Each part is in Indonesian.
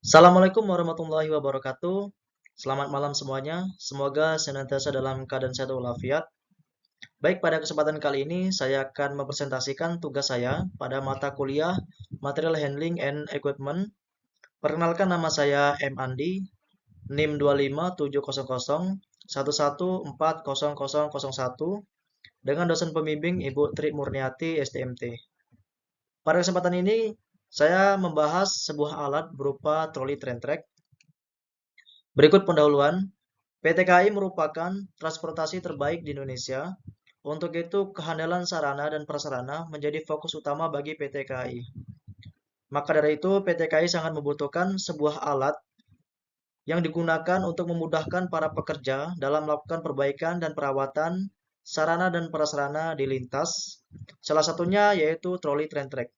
Assalamualaikum warahmatullahi wabarakatuh. Selamat malam semuanya. Semoga senantiasa dalam keadaan sehat walafiat. Baik, pada kesempatan kali ini saya akan mempresentasikan tugas saya pada mata kuliah Material Handling and Equipment. Perkenalkan, nama saya M. Andi, NIM 2570011140001 dengan dosen pembimbing Ibu Tri Murniati STMT. Pada kesempatan ini saya membahas sebuah alat berupa troli train track. Berikut pendahuluan. PT KAI merupakan transportasi terbaik di Indonesia. Untuk itu, kehandalan sarana dan prasarana menjadi fokus utama bagi PT KAI. Maka dari itu, PT KAI sangat membutuhkan sebuah alat yang digunakan untuk memudahkan para pekerja dalam melakukan perbaikan dan perawatan sarana dan prasarana di lintas. Salah satunya yaitu troli train track.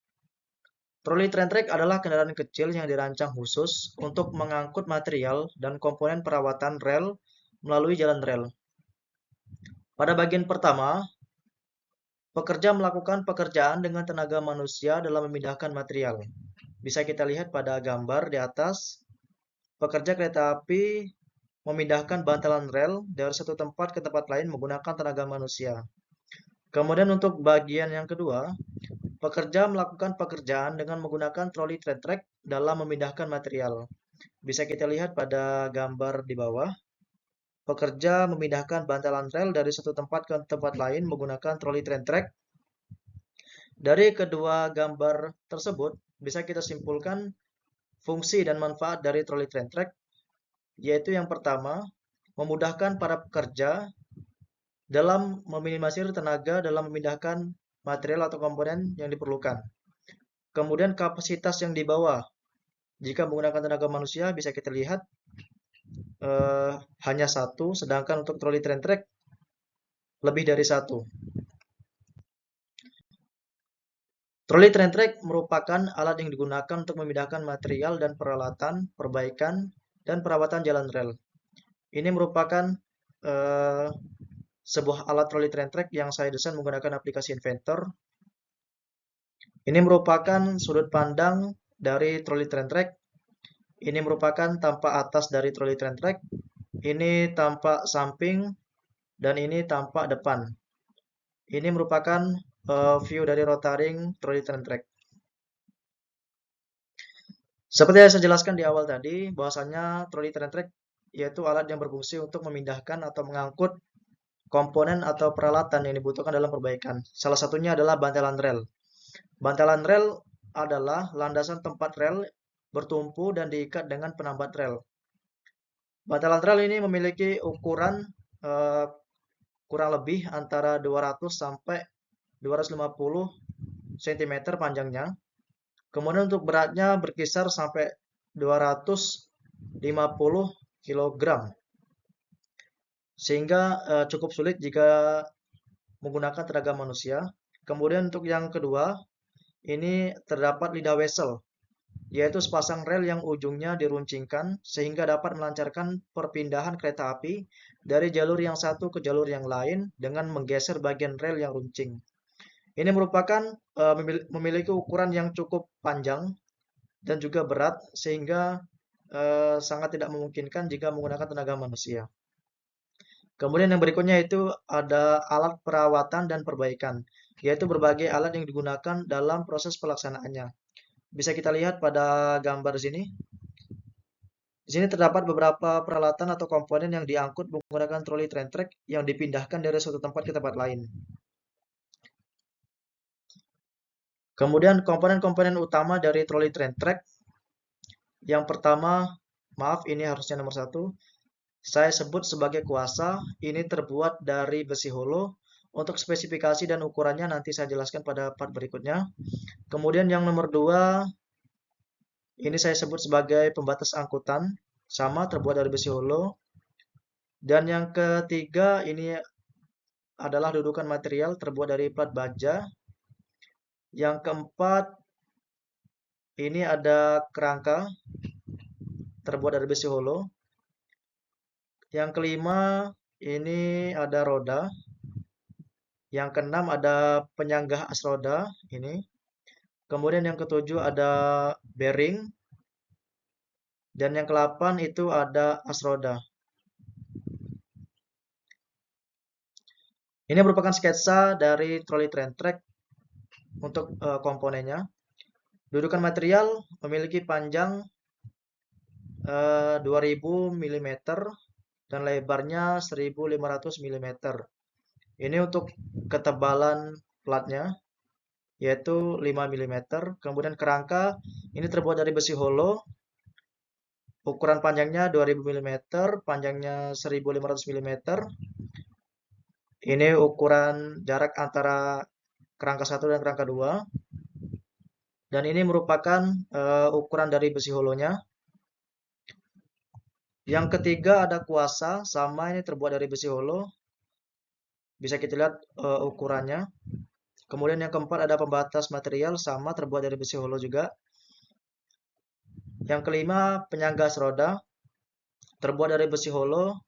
Troli train track adalah kendaraan kecil yang dirancang khusus untuk mengangkut material dan komponen perawatan rel melalui jalan rel. Pada bagian pertama, pekerja melakukan pekerjaan dengan tenaga manusia dalam memindahkan material. Bisa kita lihat pada gambar di atas, pekerja kereta api memindahkan bantalan rel dari satu tempat ke tempat lain menggunakan tenaga manusia. Kemudian untuk bagian yang kedua, pekerja melakukan pekerjaan dengan menggunakan troli train track dalam memindahkan material. Bisa kita lihat pada gambar di bawah, pekerja memindahkan bantalan rel dari satu tempat ke tempat lain menggunakan troli train track. Dari kedua gambar tersebut, bisa kita simpulkan fungsi dan manfaat dari troli train track, yaitu yang pertama, memudahkan para pekerja dalam meminimalisir tenaga dalam memindahkan material atau komponen yang diperlukan. Kemudian kapasitas yang dibawa, jika menggunakan tenaga manusia bisa kita lihat hanya satu, sedangkan untuk troli train track lebih dari satu. Troli train track merupakan alat yang digunakan untuk memindahkan material dan peralatan, perbaikan, dan perawatan jalan rel. Ini merupakan eh, sebuah alat troli train track yang saya desain menggunakan aplikasi Inventor. Ini merupakan sudut pandang dari troli train track. Ini merupakan tampak atas dari troli train track. Ini tampak samping dan ini tampak depan. Ini merupakan view dari rotaring troli train track. Seperti yang saya jelaskan di awal tadi, bahwasanya troli train track yaitu alat yang berfungsi untuk memindahkan atau mengangkut komponen atau peralatan yang dibutuhkan dalam perbaikan. Salah satunya adalah bantalan rel. Bantalan rel adalah landasan tempat rel bertumpu dan diikat dengan penambat rel. Bantalan rel ini memiliki ukuran eh, kurang lebih antara 200 sampai 250 cm panjangnya. Kemudian untuk beratnya berkisar sampai 250 kg. Sehingga cukup sulit jika menggunakan tenaga manusia. Kemudian untuk yang kedua, ini terdapat lidah wesel, yaitu sepasang rel yang ujungnya diruncingkan sehingga dapat melancarkan perpindahan kereta api dari jalur yang satu ke jalur yang lain dengan menggeser bagian rel yang runcing. Ini merupakan memiliki ukuran yang cukup panjang dan juga berat sehingga sangat tidak memungkinkan jika menggunakan tenaga manusia. Kemudian yang berikutnya itu ada alat perawatan dan perbaikan, yaitu berbagai alat yang digunakan dalam proses pelaksanaannya. Bisa kita lihat pada gambar sini. Di sini terdapat beberapa peralatan atau komponen yang diangkut menggunakan troli train track yang dipindahkan dari suatu tempat ke tempat lain. Kemudian komponen-komponen utama dari troli train track. Yang pertama, maaf ini harusnya nomor satu, saya sebut sebagai kuasa. Ini terbuat dari besi holo. Untuk spesifikasi dan ukurannya nanti saya jelaskan pada part berikutnya. Kemudian yang nomor dua, ini saya sebut sebagai pembatas angkutan. Sama, terbuat dari besi holo. Dan yang ketiga, ini adalah dudukan material terbuat dari plat baja. Yang keempat, ini ada kerangka terbuat dari besi holo. Yang kelima, ini ada roda. Yang keenam ada penyanggah as roda ini. Kemudian yang ketujuh ada bearing. Dan yang ke-8 itu ada as roda. Ini merupakan sketsa dari troli train track untuk komponennya. Dudukan material memiliki panjang 2000 mm dan lebarnya 1500 mm. Ini untuk ketebalan platnya yaitu 5 mm. Kemudian kerangka ini terbuat dari besi holo. Ukuran panjangnya 2000 mm, panjangnya 1500 mm. Ini ukuran jarak antara kerangka 1 dan kerangka 2. Dan ini merupakan ukuran dari besi holonya. Yang ketiga ada kuasa, sama ini terbuat dari besi holo. Bisa kita lihat ukurannya. Kemudian yang keempat ada pembatas material, sama terbuat dari besi holo juga. Yang kelima penyangga roda, terbuat dari besi holo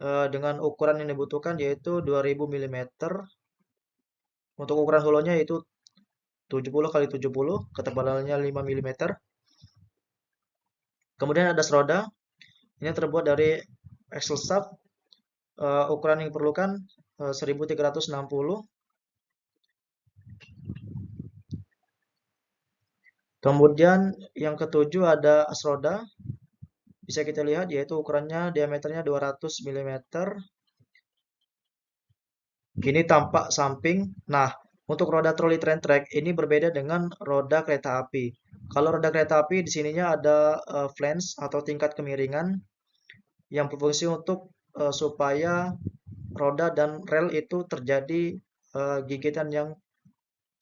dengan ukuran yang dibutuhkan yaitu 2000 mm. Untuk ukuran holonya yaitu 70 kali 70, ketebalannya 5 mm. Kemudian ada roda, ini terbuat dari axle shaft, ukuran yang diperlukan 1360. Kemudian yang ketujuh ada as roda, bisa kita lihat yaitu ukurannya diameternya 200 mm. Ini tampak samping. Nah, untuk roda troli train track ini berbeda dengan roda kereta api. Kalau roda kereta api di sininya ada flange atau tingkat kemiringan yang berfungsi untuk supaya roda dan rel itu terjadi gigitan yang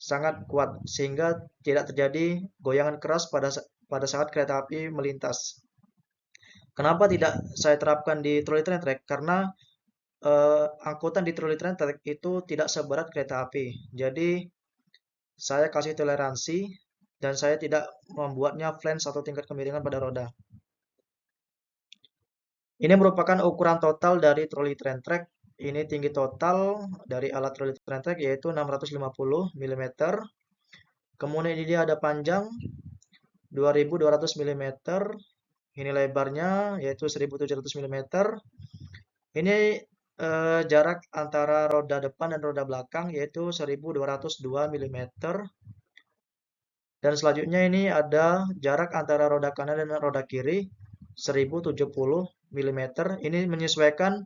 sangat kuat sehingga tidak terjadi goyangan keras pada saat kereta api melintas. Kenapa tidak saya terapkan di troli train track? Karena angkutan di troli train track itu tidak seberat kereta api. Jadi saya kasih toleransi dan saya tidak membuatnya flange atau tingkat kemiringan pada roda. Ini merupakan ukuran total dari troli train track. Ini tinggi total dari alat troli train track yaitu 650 mm. Kemudian ini dia ada panjang 2200 mm. Ini lebarnya yaitu 1700 mm. Ini jarak antara roda depan dan roda belakang yaitu 1202 mm. Dan selanjutnya ini ada jarak antara roda kanan dan roda kiri 1070 mm. Ini menyesuaikan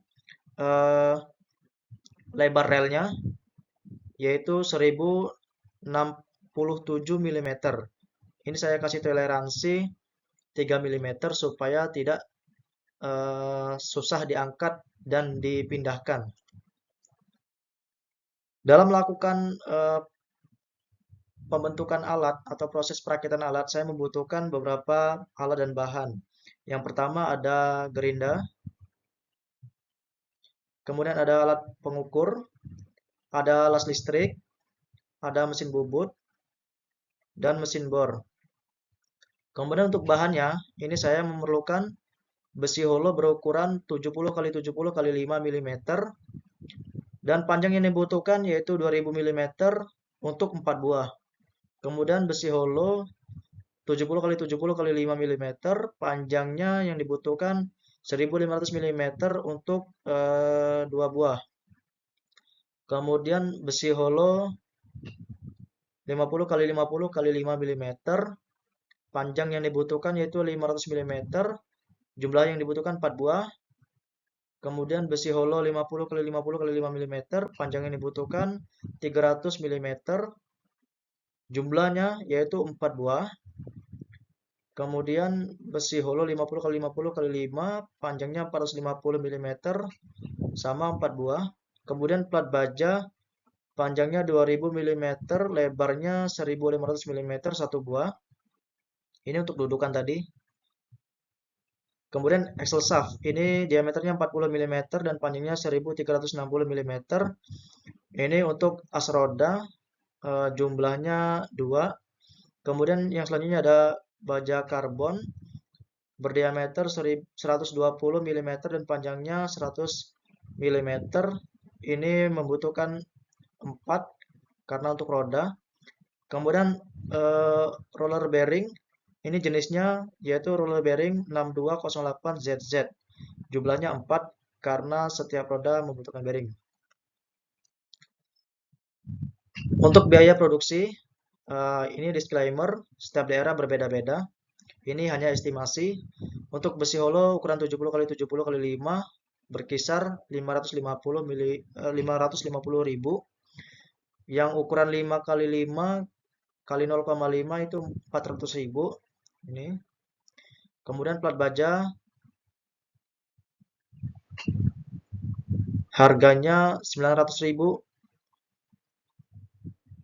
lebar relnya yaitu 1067 mm. Ini saya kasih toleransi 3 mm supaya tidak susah diangkat dan dipindahkan. Dalam melakukan pembentukan alat atau proses perakitan alat, saya membutuhkan beberapa alat dan bahan. Yang pertama ada gerinda, kemudian ada alat pengukur, ada las listrik, ada mesin bubut, dan mesin bor. Kemudian untuk bahannya, ini saya memerlukan besi holo berukuran 70 x 70 x 5 mm dan panjang yang dibutuhkan yaitu 2000 mm untuk 4 buah. Kemudian besi holo 70 x 70 x 5 mm, panjangnya yang dibutuhkan 1500 mm untuk 2 buah. Kemudian besi holo 50 x 50 x 5 mm, panjang yang dibutuhkan yaitu 500 mm, jumlah yang dibutuhkan 4 buah. Kemudian besi holo 50 x 50 x 5 mm, panjang yang dibutuhkan 300 mm, jumlahnya yaitu 4 buah. Kemudian besi holo 50 x 50 x 5, panjangnya 450 mm, sama 4 buah. Kemudian plat baja, panjangnya 2000 mm, lebarnya 1500 mm, 1 buah. Ini untuk dudukan tadi. Kemudian axle shaft, ini diameternya 40 mm dan panjangnya 1360 mm. Ini untuk as roda, jumlahnya 2. Kemudian yang selanjutnya ada baja karbon berdiameter 120 mm dan panjangnya 100 mm. Ini membutuhkan 4 karena untuk roda. Kemudian roller bearing Ini jenisnya yaitu roller bearing 6208ZZ. Jumlahnya 4 karena setiap roda membutuhkan bearing. Untuk biaya produksi, ini disclaimer, setiap daerah berbeda-beda. Ini hanya estimasi. Untuk besi holo ukuran 70 x 70 x 5 berkisar 550 ribu. Yang ukuran 5 x 5 x 0,5 itu 400 ribu. Ini. Kemudian plat baja harganya 900 ribu.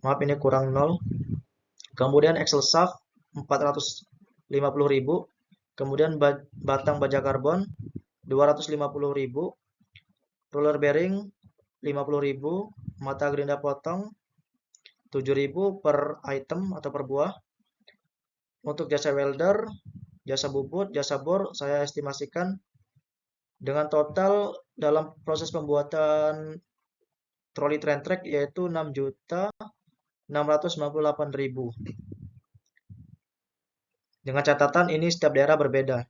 Maaf ini kurang 0. Kemudian axle shaft 450 ribu. Kemudian batang baja karbon 250 ribu. Roller bearing 50 ribu. Mata gerinda potong 7 ribu per item atau per buah. Untuk jasa welder, jasa bubut, jasa bor saya estimasikan dengan total dalam proses pembuatan troli train track yaitu 6.698.000. Dengan catatan ini setiap daerah berbeda.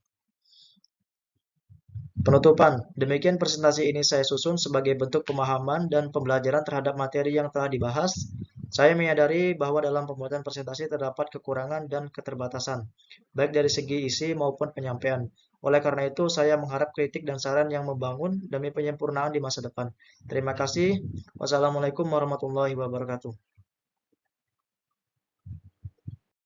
Penutupan. Demikian presentasi ini saya susun sebagai bentuk pemahaman dan pembelajaran terhadap materi yang telah dibahas. Saya menyadari bahwa dalam pembuatan presentasi terdapat kekurangan dan keterbatasan, baik dari segi isi maupun penyampaian. Oleh karena itu, saya mengharap kritik dan saran yang membangun demi penyempurnaan di masa depan. Terima kasih. Wassalamualaikum warahmatullahi wabarakatuh.